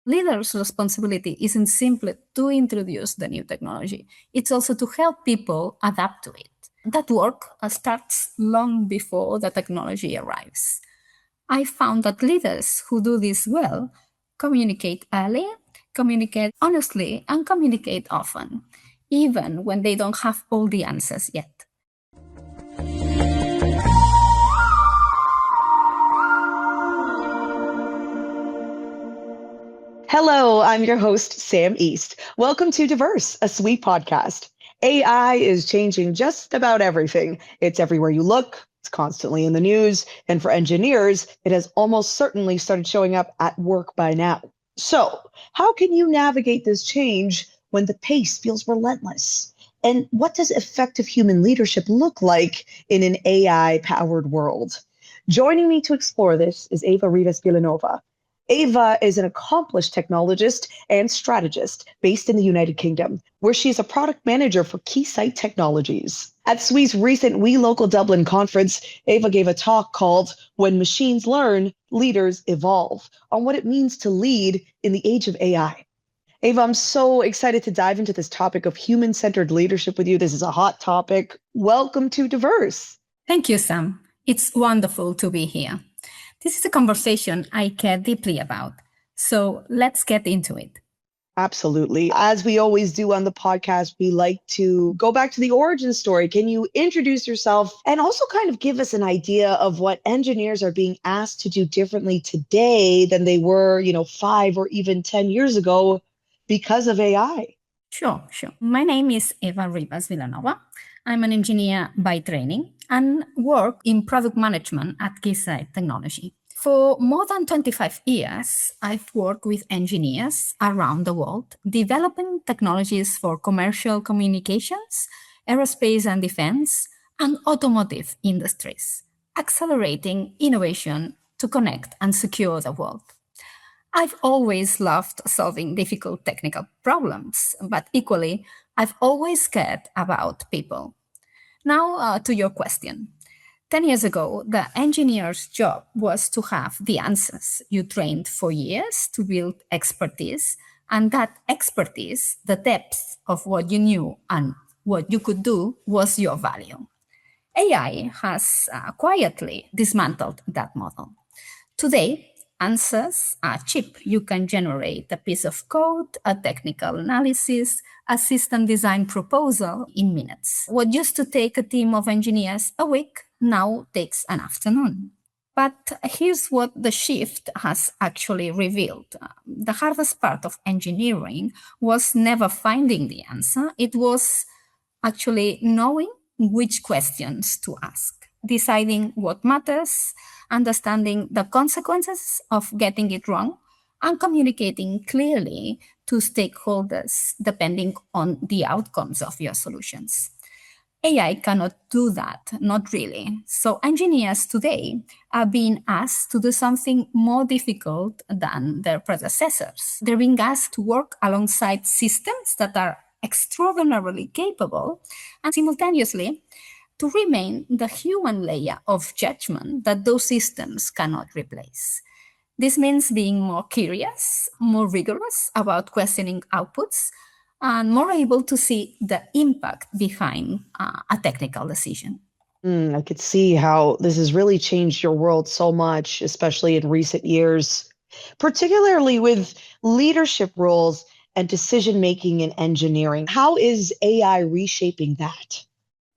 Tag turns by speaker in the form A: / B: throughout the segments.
A: Leaders' responsibility isn't simply to introduce the new technology, it's also to help people adapt to it. That work starts long before the technology arrives. I found that leaders who do this well communicate early, communicate honestly, and communicate often, even when they don't have all the answers yet.
B: Hello, I'm your host, Sam East. Welcome to Diverse, a sweet podcast. AI is changing just about everything. It's everywhere you look, it's constantly in the news, and for engineers, it has almost certainly started showing up at work by now. So, how can you navigate this change when the pace feels relentless? And what does effective human leadership look like in an AI powered world? Joining me to explore this is Eva Ribes Vilanova. Eva is an accomplished technologist and strategist based in the United Kingdom, where she is a product manager for Keysight Technologies. At SWE's recent We Local Dublin conference, Eva gave a talk called When Machines Learn, Leaders Evolve, on what it means to lead in the age of AI. Eva, I'm so excited to dive into this topic of human-centered leadership with you. This is a hot topic. Welcome to Diverse.
A: Thank you, Sam. It's wonderful to be here. This is a conversation I care deeply about, so let's get into it.
B: Absolutely. As we always do on the podcast, we like to go back to the origin story. Can you introduce yourself and also kind of give us an idea of what engineers are being asked to do differently today than they were, 5 or even 10 years ago because of AI?
A: Sure. My name is Eva Ribes Vilanova. I'm an engineer by training and work in product management at Keysight Technologies. For more than 25 years, I've worked with engineers around the world, developing technologies for commercial communications, aerospace and defense, and automotive industries, accelerating innovation to connect and secure the world. I've always loved solving difficult technical problems, but equally, I've always cared about people. Now, to your question. 10 years ago, the engineer's job was to have the answers. You trained for years to build expertise, and that expertise, the depth of what you knew and what you could do, was your value. AI has quietly dismantled that model. Today, answers are cheap. You can generate a piece of code, a technical analysis, a system design proposal in minutes. What used to take a team of engineers a week now takes an afternoon. But here's what the shift has actually revealed. The hardest part of engineering was never finding the answer. It was actually knowing which questions to ask, deciding what matters, understanding the consequences of getting it wrong, and communicating clearly to stakeholders depending on the outcomes of your solutions. AI cannot do that, not really. So engineers today are being asked to do something more difficult than their predecessors. They're being asked to work alongside systems that are extraordinarily capable and simultaneously to remain the human layer of judgment that those systems cannot replace. This means being more curious, more rigorous about questioning outputs, and more able to see the impact behind a technical decision.
B: I could see how this has really changed your world so much, especially in recent years, particularly with leadership roles and decision making in engineering. How is AI reshaping that?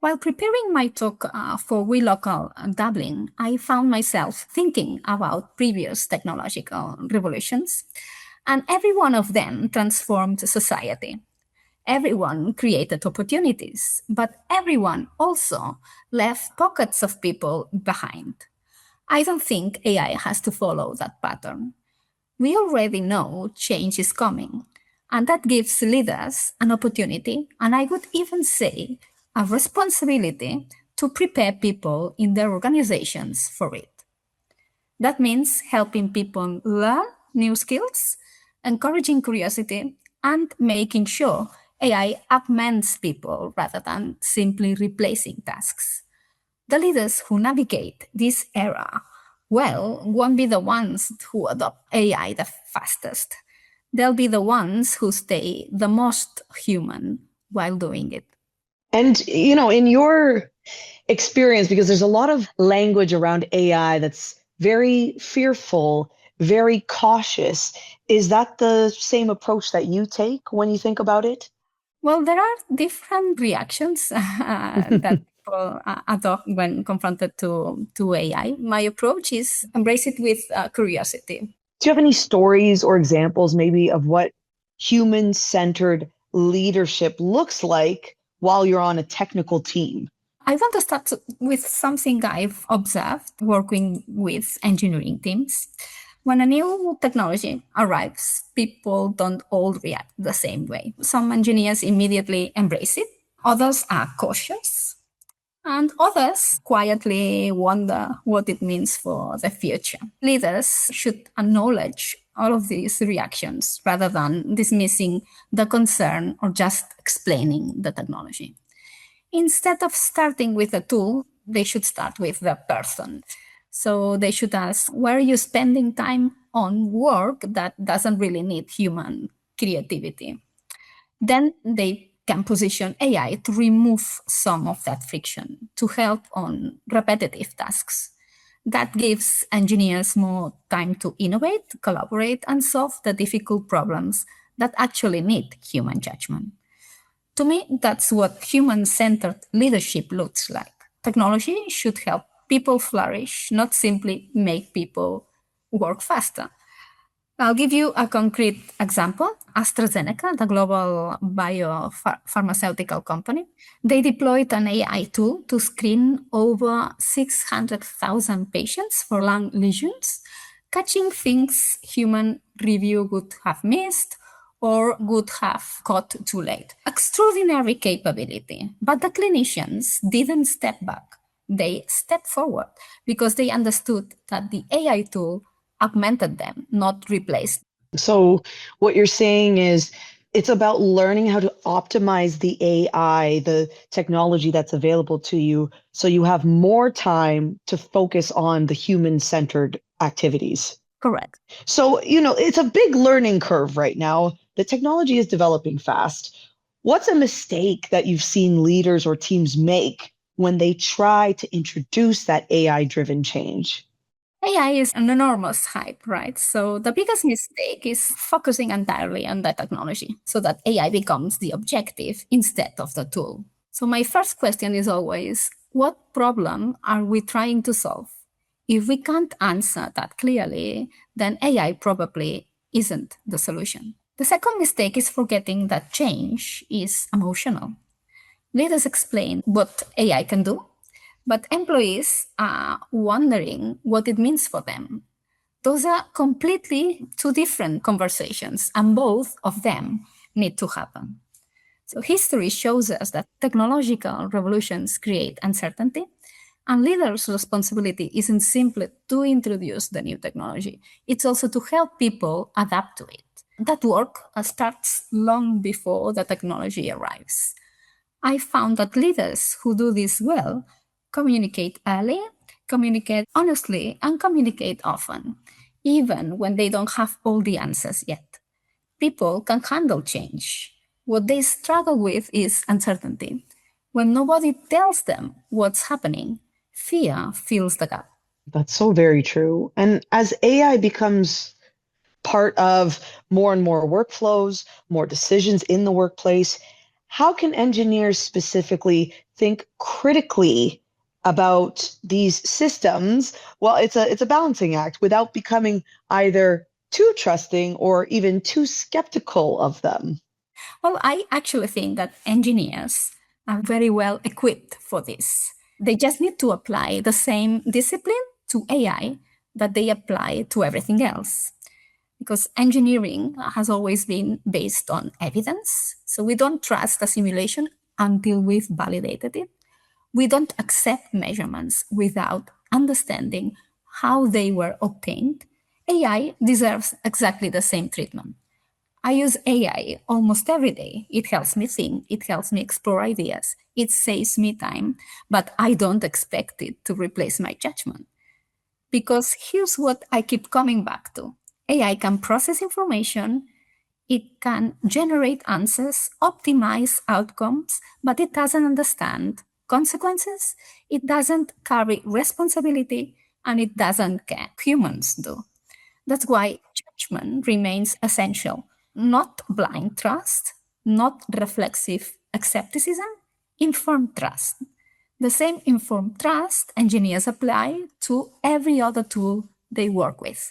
A: While preparing my talk for We Local Dublin, I found myself thinking about previous technological revolutions, and every one of them transformed society. Everyone created opportunities, but everyone also left pockets of people behind. I don't think AI has to follow that pattern. We already know change is coming, and that gives leaders an opportunity, and I would even say a responsibility to prepare people in their organizations for it. That means helping people learn new skills, encouraging curiosity, and making sure AI augments people rather than simply replacing tasks. The leaders who navigate this era well won't be the ones who adopt AI the fastest. They'll be the ones who stay the most human while doing it.
B: And, in your experience, because there's a lot of language around AI that's very fearful, very cautious, is that the same approach that you take when you think about it?
A: Well, there are different reactions that people adopt when confronted to AI. My approach is embrace it with curiosity.
B: Do you have any stories or examples maybe of what human-centered leadership looks like while you're on a technical team?
A: I want to start with something I've observed working with engineering teams. When a new technology arrives, people don't all react the same way. Some engineers immediately embrace it, others are cautious, and others quietly wonder what it means for the future. Leaders should acknowledge all of these reactions rather than dismissing the concern or just explaining the technology. Instead of starting with a tool, they should start with the person. So they should ask, where are you spending time on work that doesn't really need human creativity? Then they can position AI to remove some of that friction, to help on repetitive tasks. That gives engineers more time to innovate, collaborate, and solve the difficult problems that actually need human judgment. To me, that's what human centered leadership looks like. Technology should help people flourish, not simply make people work faster. I'll give you a concrete example. AstraZeneca, the global biopharmaceutical company, they deployed an AI tool to screen over 600,000 patients for lung lesions, catching things human review would have missed or would have caught too late. Extraordinary capability. But the clinicians didn't step back. They stepped forward because they understood that the AI tool augmented them, not replaced.
B: So what you're saying is it's about learning how to optimize the AI, the technology that's available to you, so you have more time to focus on the human-centered activities.
A: Correct.
B: So, it's a big learning curve right now. The technology is developing fast. What's a mistake that you've seen leaders or teams make when they try to introduce that AI-driven change?
A: AI is an enormous hype, right? So the biggest mistake is focusing entirely on the technology so that AI becomes the objective instead of the tool. So my first question is always, what problem are we trying to solve? If we can't answer that clearly, then AI probably isn't the solution. The second mistake is forgetting that change is emotional. Leaders explain what AI can do, but employees are wondering what it means for them. Those are completely two different conversations, and both of them need to happen. So history shows us that technological revolutions create uncertainty, and leaders' responsibility isn't simply to introduce the new technology, it's also to help people adapt to it. That work starts long before the technology arrives. I found that leaders who do this well communicate early, communicate honestly, and communicate often, even when they don't have all the answers yet. People can handle change. What they struggle with is uncertainty. When nobody tells them what's happening, fear fills the gap.
B: That's so very true. And as AI becomes part of more and more workflows, more decisions in the workplace, how can engineers specifically think critically about these systems? Well, it's a balancing act without becoming either too trusting or even too skeptical of them.
A: Well, I actually think that engineers are very well equipped for this. They just need to apply the same discipline to AI that they apply to everything else. Because engineering has always been based on evidence. So we don't trust a simulation until we've validated it. We don't accept measurements without understanding how they were obtained. AI deserves exactly the same treatment. I use AI almost every day. It helps me think, it helps me explore ideas, it saves me time, but I don't expect it to replace my judgment. Because here's what I keep coming back to: AI can process information, It can generate answers, optimize outcomes, but it doesn't understand consequences. It doesn't carry responsibility, and it doesn't care. Humans do. That's why judgment remains essential. Not blind trust, not reflexive skepticism, informed trust. The same informed trust engineers apply to every other tool they work with.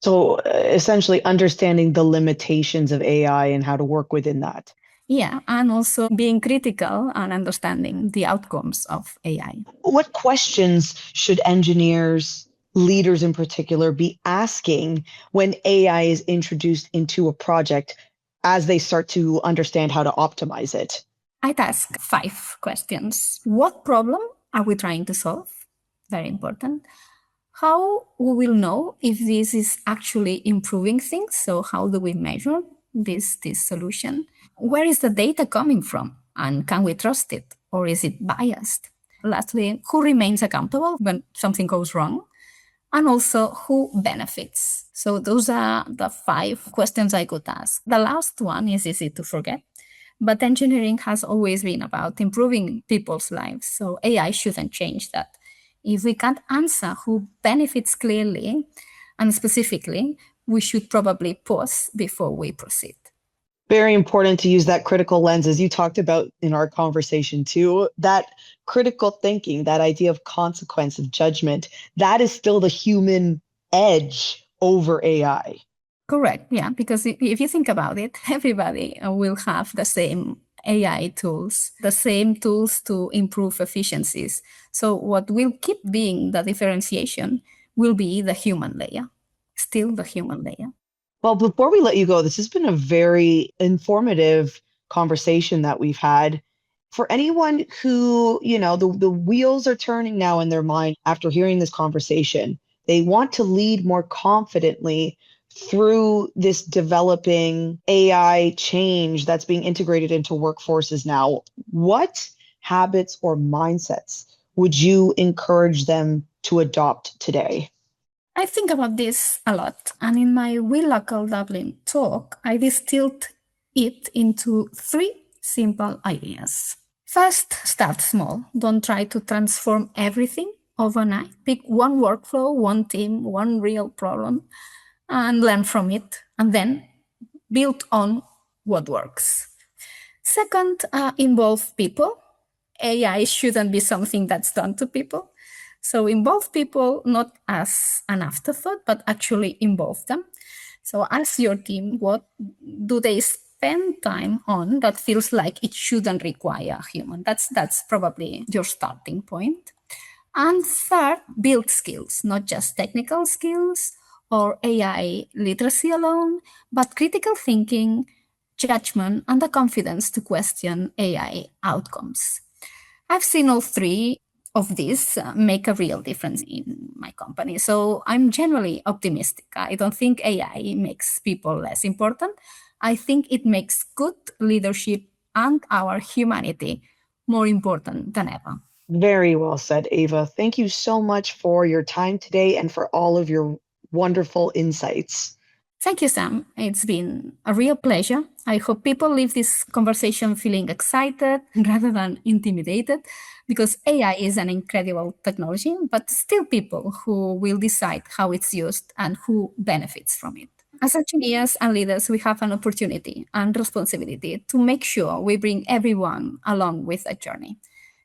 B: So essentially understanding the limitations of AI and how to work within that.
A: Yeah, and also being critical and understanding the outcomes of AI.
B: What questions should engineers, leaders in particular, be asking when AI is introduced into a project as they start to understand how to optimize it?
A: I'd ask 5 questions. What problem are we trying to solve? Very important. How we will know if this is actually improving things? So how do we measure this solution? Where is the data coming from? And can we trust it? Or is it biased? Lastly, who remains accountable when something goes wrong? And also who benefits? So those are the 5 questions I could ask. The last one is easy to forget. But engineering has always been about improving people's lives. So AI shouldn't change that. If we can't answer who benefits clearly and specifically, we should probably pause before we proceed.
B: Very important to use that critical lens, as you talked about in our conversation too. That critical thinking, that idea of consequence, of judgment, that is still the human edge over AI.
A: Correct. Yeah. Because if you think about it, everybody will have the same AI tools, the same tools to improve efficiencies. So what will keep being the differentiation will be the human layer, still the human layer.
B: Well, before we let you go, this has been a very informative conversation that we've had. For anyone who, the wheels are turning now in their mind after hearing this conversation, they want to lead more confidently through this developing AI change that's being integrated into workforces now. What habits or mindsets would you encourage them to adopt today?
A: I think about this a lot. And in my We Local Dublin talk, I distilled it into 3 simple ideas. First, start small. Don't try to transform everything overnight. Pick one workflow, one team, one real problem, and learn from it. And then build on what works. Second, involve people. AI shouldn't be something that's done to people. So involve people not as an afterthought, but actually involve them. So ask your team, what do they spend time on that feels like it shouldn't require a human? That's probably your starting point. And third, build skills, not just technical skills or AI literacy alone, but critical thinking, judgment, and the confidence to question AI outcomes. I've seen all 3 of these make a real difference in my company. So I'm generally optimistic. I don't think AI makes people less important. I think it makes good leadership and our humanity more important than ever.
B: Very well said, Eva. Thank you so much for your time today and for all of your wonderful insights.
A: Thank you, Sam. It's been a real pleasure. I hope people leave this conversation feeling excited rather than intimidated, because AI is an incredible technology, but still people who will decide how it's used and who benefits from it. As engineers and leaders, we have an opportunity and responsibility to make sure we bring everyone along with the journey.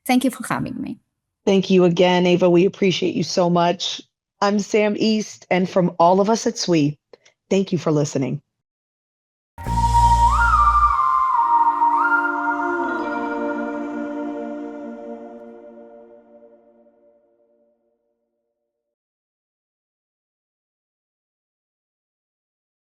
A: Thank you for having me.
B: Thank you again, Eva. We appreciate you so much. I'm Sam East, and from all of us at SWE, thank you for listening.